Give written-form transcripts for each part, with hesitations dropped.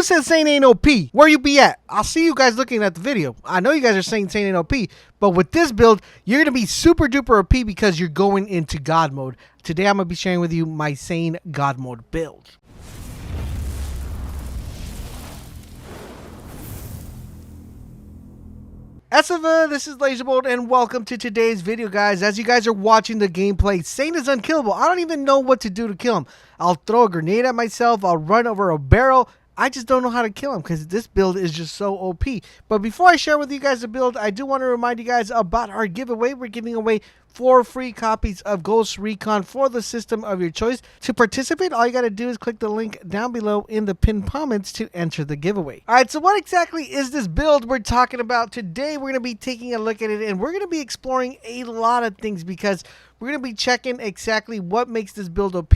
says Zane ain't OP? Where you be at? I'll see you guys looking at the video. I know you guys are saying Zane ain't OP, but with this build, you're going to be super duper OP because you're going into God mode. Today, I'm going to be sharing with you my Zane God mode build. This is LaserBolt and welcome to today's video, guys. As you guys are watching the gameplay, Zane is unkillable. I don't even know what to do to kill him. I'll throw a grenade at myself. I'll run over a barrel. I just don't know how to kill him because this build is just so OP. But before I share with you guys the build, I do want to remind you guys about our giveaway. We're giving away 4 free copies of Ghost Recon for the system of your choice. To participate, all you got to do is click the link down below in the pinned comments to enter the giveaway. All right, so what exactly is this build we're talking about today? We're going to be taking a look at it, and we're going to be exploring a lot of things because we're going to be checking exactly what makes this build OP,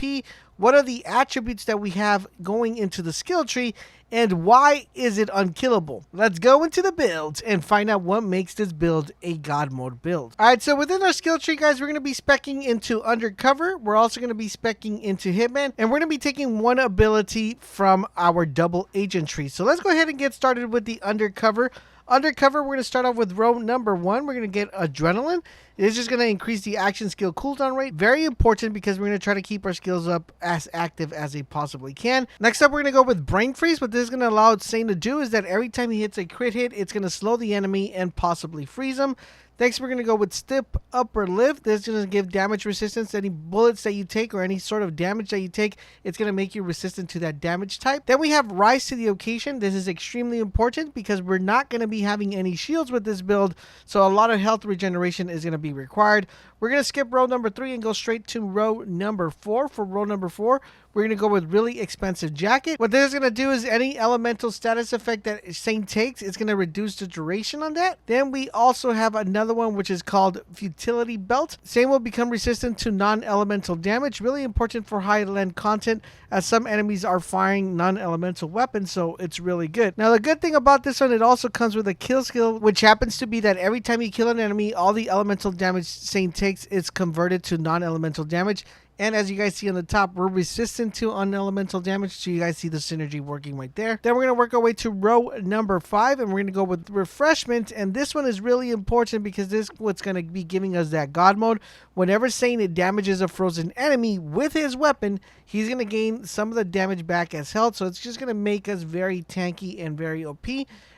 what are the attributes that we have going into the skill tree, and why is it unkillable? Let's go into the builds and find out what makes this build a God mode build. All right, so within our skill tree, guys, we're going to be speccing into Undercover. We're also going to be speccing into Hitman, and we're going to be taking one ability from our double agent tree. So let's go ahead and get started with the Undercover. Undercover, we're going to start off with row number 1. We're going to get Adrenaline. It's just going to increase the action skill cooldown rate. Very important because we're going to try to keep our skills up as active as they possibly can. Next up, we're going to go with Brain Freeze. What this is going to allow Zane to do is that every time he hits a crit hit, it's going to slow the enemy and possibly freeze him. Next, we're going to go with Stiff Upper Lift. This is going to give damage resistance. Any bullets that you take or any sort of damage that you take, it's going to make you resistant to that damage type. Then we have Rise to the Occasion. This is extremely important because we're not going to be having any shields with this build, so a lot of health regeneration is going to be required. We're going to skip row number 3 and go straight to row number 4. For row number 4, we're going to go with Really Expensive Jacket. What this is going to do is any elemental status effect that Zane takes, it's going to reduce the duration on that. Then we also have another one which is called Futility Belt. Zane will become resistant to non-elemental damage. Really important for high-end content as some enemies are firing non-elemental weapons, so it's really good. Now, the good thing about this one, it also comes with a kill skill, which happens to be that every time you kill an enemy, all the elemental damage Zane takes is converted to non-elemental damage. And as you guys see on the top, we're resistant to unelemental damage, so you guys see the synergy working right there. Then we're going to work our way to row number 5, and we're going to go with Refreshment. And this one is really important because this is what's going to be giving us that God mode. Whenever Zane damages a frozen enemy with his weapon, he's going to gain some of the damage back as health, so it's just going to make us very tanky and very OP.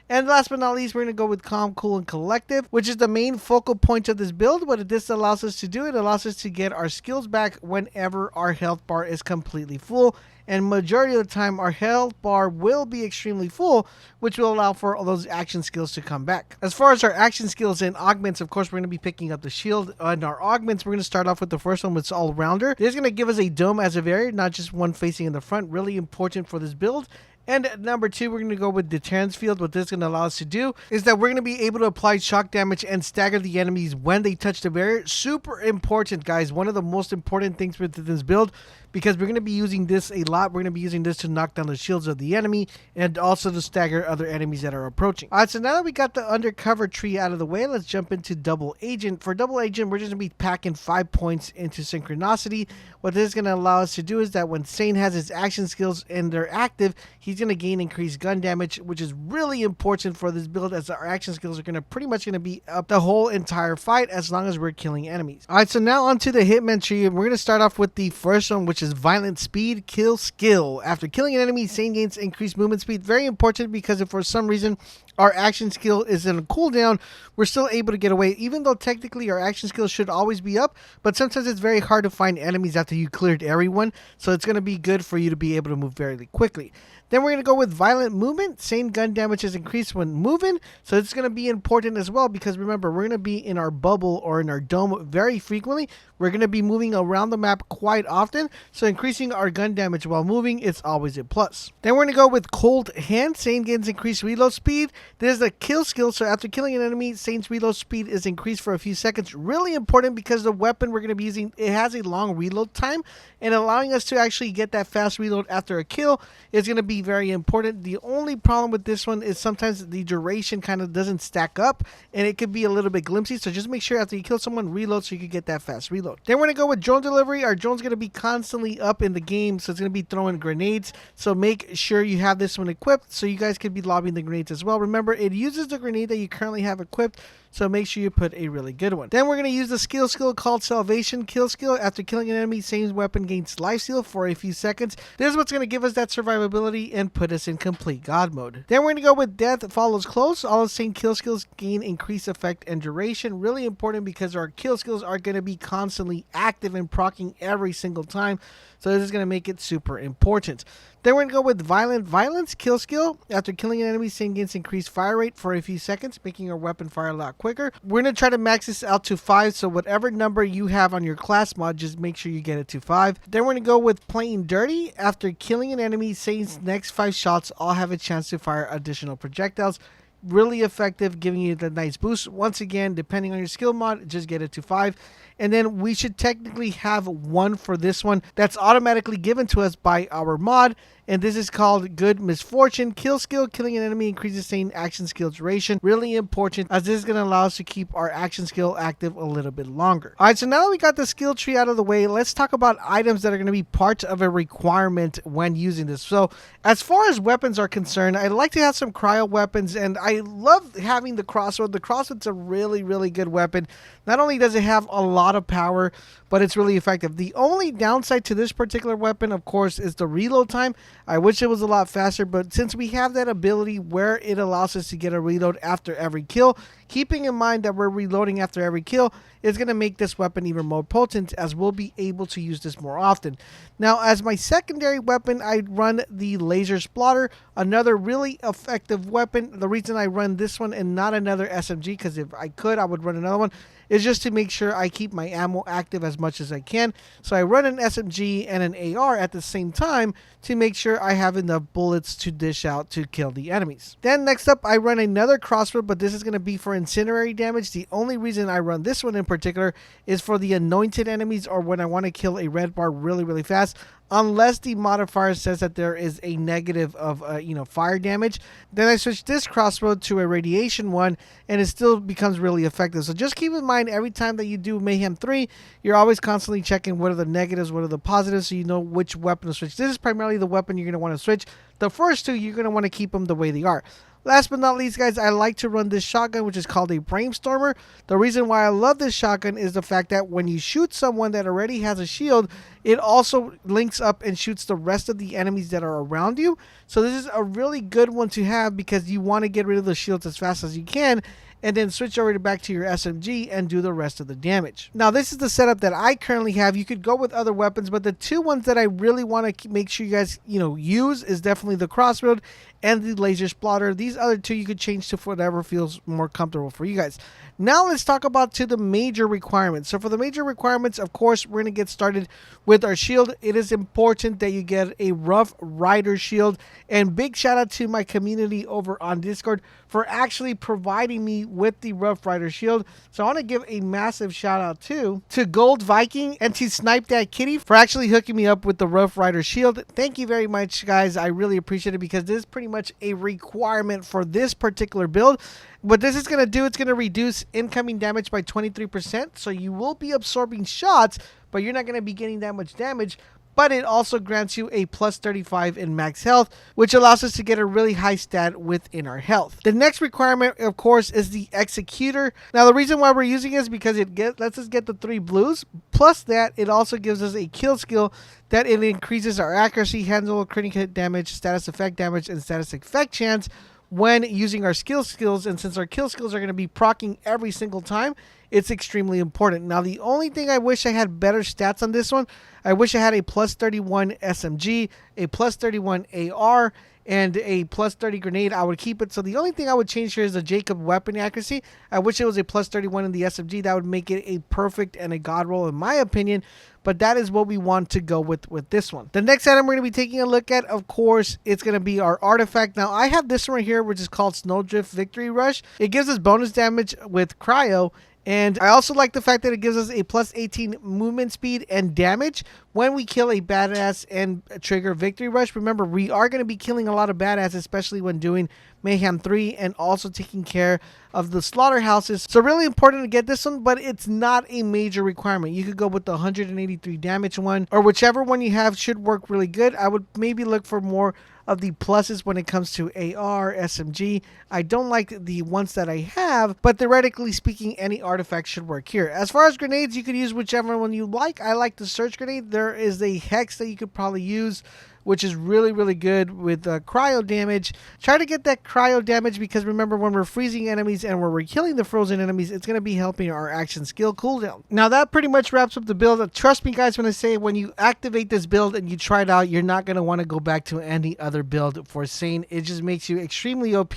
And last but not least, we're going to go with Calm, Cool, and Collective, which is the main focal point of this build. What this allows us to do, it allows us to get our skills back whenever our health bar is completely full. And majority of the time, our health bar will be extremely full, which will allow for all those action skills to come back. As far as our action skills and augments, of course, we're going to be picking up the shield. And our augments, we're going to start off with the first one, which is All-Rounder. This is going to give us a dome as a variant, not just one facing in the front. Really important for this build. And number 2, we're going to go with Deterrence Field. What this is going to allow us to do is that we're going to be able to apply shock damage and stagger the enemies when they touch the barrier. Super important, guys. One of the most important things with this build, because we're going to be using this a lot. We're going to be using this to knock down the shields of the enemy and also to stagger other enemies that are approaching. All right, so now that we got the Undercover tree out of the way, let's jump into Double Agent. For Double Agent, we're just going to be packing 5 points into Synchronicity. What this is going to allow us to do is that when Zane has his action skills and they're active, he's going to gain increased gun damage, which is really important for this build as our action skills are going to pretty much be up the whole entire fight as long as we're killing enemies. All right, so now onto the Hitman tree. We're going to start off with the first one, which is Violent Speed Kill Skill. After killing an enemy, Zane gains increased movement speed. Very important because if for some reason our action skill is in a cooldown, we're still able to get away, even though technically our action skill should always be up, but sometimes it's very hard to find enemies after you cleared everyone, so it's going to be good for you to be able to move very quickly. Then we're going to go with Violent Movement. Same gun damage is increased when moving, so it's going to be important as well because remember, we're going to be in our bubble or in our dome very frequently. We're going to be moving around the map quite often, so increasing our gun damage while moving is always a plus. Then we're going to go with Cold Hand. Zane gains increased reload speed. This is a kill skill, so after killing an enemy, Zane's reload speed is increased for a few seconds. Really important because the weapon we're going to be using, it has a long reload time, and allowing us to actually get that fast reload after a kill is going to be very, very important. The only problem with this one is sometimes the duration kind of doesn't stack up and it could be a little bit glimpsy. So just make sure after you kill someone, reload so you can get that fast reload. Then we're going to go with drone delivery. Our drone's going to be constantly up in the game, so it's going to be throwing grenades. So make sure you have this one equipped so you guys could be lobbing the grenades as well. Remember, it uses the grenade that you currently have equipped, so make sure you put a really good one. Then we're going to use the skill called Salvation Kill Skill. After killing an enemy, same weapon gains lifesteal for a few seconds. This is what's going to give us that survivability and put us in complete God mode. Then we're going to go with Death Follows Close. All the same kill skills gain increased effect and duration. Really important because our kill skills are going to be constantly active and proccing every single time. So this is going to make it super important. Then we're going to go with Violent Violence Kill Skill. After killing an enemy, same gains increased fire rate for a few seconds, making our weapon fire a lot quicker. We're going to try to max this out to 5, so whatever number you have on your class mod, just make sure you get it to 5. Then we're going to go with Playing Dirty. After killing an enemy, Sane's next 5 shots all have a chance to fire additional projectiles. Really effective, giving you the nice boost. Once again, depending on your skill mod, just get it to 5. And then we should technically have 1 for this one that's automatically given to us by our mod. And this is called Good Misfortune Kill Skill. Killing an enemy increases same action skill duration. Really important, as this is going to allow us to keep our action skill active a little bit longer. Alright, so now that we got the skill tree out of the way, let's talk about items that are going to be part of a requirement when using this. So as far as weapons are concerned, I like to have some cryo weapons, and I love having the crossbow. The crossbow's a really, really good weapon. Not only does it have a lot of power, but it's really effective. The only downside to this particular weapon, of course, is the reload time. I wish it was a lot faster, but since we have that ability where it allows us to get a reload after every kill, keeping in mind that we're reloading after every kill is going to make this weapon even more potent, as we'll be able to use this more often. Now, as my secondary weapon, I run the Laser Splotter, another really effective weapon. The reason I run this one and not another SMG, because if I could, I would run another one, is just to make sure I keep my ammo active as much as I can. So I run an SMG and an AR at the same time to make sure I have enough bullets to dish out to kill the enemies. Then next up, I run another crossbow, but this is going to be for incendiary damage. The only reason I run this one in particular is for the anointed enemies, or when I want to kill a red bar really, really fast. Unless the modifier says that there is a negative of fire damage, then I switch this crossbow to a radiation one, and it still becomes really effective. So just keep in mind, every time that you do Mayhem 3, you're always constantly checking what are the negatives, what are the positives, so you know which weapon to switch. This is primarily the weapon you're going to want to switch. The first two, you're going to want to keep them the way they are. Last but not least, guys, I like to run this shotgun, which is called a Brainstormer. The reason why I love this shotgun is the fact that when you shoot someone that already has a shield, it also links up and shoots the rest of the enemies that are around you. So this is a really good one to have, because you want to get rid of the shields as fast as you can, and then switch over back to your SMG and do the rest of the damage. Now, this is the setup that I currently have. You could go with other weapons, but the two ones that I really want to make sure you guys use is definitely the crossbow and the Laser Splotter. These other two you could change to whatever feels more comfortable for you guys. Now let's talk about the major requirements. So for the major requirements, of course, we're going to get started with our shield. It is important that you get a Rough Rider shield, and big shout out to my community over on Discord for actually providing me with the Rough Rider shield. So I want to give a massive shout out to Gold Viking and to Snipe That Kitty for actually hooking me up with the Rough Rider shield. Thank you very much, guys. I really appreciate it, because this is pretty much a requirement for this particular build. What this is going to do, it's going to reduce incoming damage by 23%. So you will be absorbing shots, but you're not going to be getting that much damage. But it also grants you a plus 35 in max health, which allows us to get a really high stat within our health. The next requirement, of course, is the Executor. Now, the reason why we're using it is because it lets us get the 3 blues. Plus that, it also gives us a kill skill that it increases our accuracy, handle, critical hit damage, status effect damage, and status effect chance when using our skills. And since our kill skills are going to be proccing every single time, it's extremely important. Now, the only thing I wish I had better stats on this one, I wish I had a plus 31 SMG, a plus 31 AR, and a plus 30 grenade. I would keep it. So the only thing I would change here is the Jacob weapon accuracy. I wish it was a plus 31 in the SMG. That would make it a perfect and a god roll in my opinion. But that is what we want to go with this one. The next item we're going to be taking a look at, of course, it's going to be our artifact. Now, I have this one right here, which is called Snowdrift Victory Rush. It gives us bonus damage with cryo And I also like the fact that it gives us a plus 18 movement speed and damage when we kill a badass and trigger Victory Rush. Remember, we are going to be killing a lot of badass, especially when doing Mayhem 3 and also taking care of the slaughterhouses. So really important to get this one, but it's not a major requirement. You could go with the 183 damage one, or whichever one you have should work really good. I would maybe look for more of the pluses when it comes to AR, SMG. I don't like the ones that I have, but theoretically speaking, any artifact should work here. As far as grenades, you could use whichever one you like. I like the Surge Grenade. There is a Hex that you could probably use, which is really, really good with cryo damage. Try to get that cryo damage because remember, when we're freezing enemies and when we're killing the frozen enemies, it's going to be helping our action skill cooldown. Now, that pretty much wraps up the build. Trust me, guys, when I say when you activate this build and you try it out, you're not going to want to go back to any other build for Zane. It just makes you extremely OP,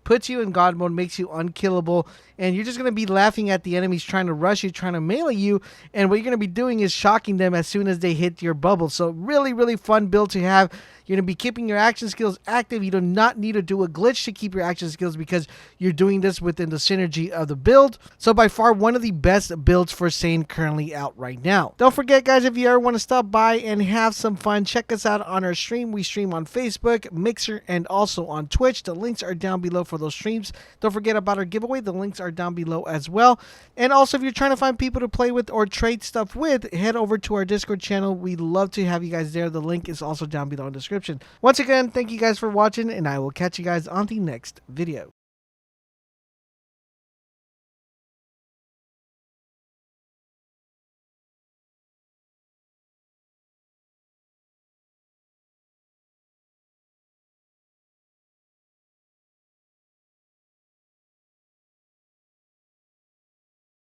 puts you in God mode, makes you unkillable, and you're just going to be laughing at the enemies trying to rush you, trying to melee you, and what you're going to be doing is shocking them as soon as they hit your bubble. So really, really fun build to have. You're going to be keeping your action skills active. You do not need to do a glitch to keep your action skills because you're doing this within the synergy of the build. So by far, one of the best builds for Zane currently out right now. Don't forget, guys, if you ever want to stop by and have some fun, check us out on our stream. We stream on Facebook, Mixer, and also on Twitch. The links are down below for those streams. Don't forget about our giveaway. The links are down below as well. And also, if you're trying to find people to play with or trade stuff with, head over to our Discord channel. We'd love to have you guys there. The link is also down below in the description. Once again, thank you guys for watching, and I will catch you guys on the next video.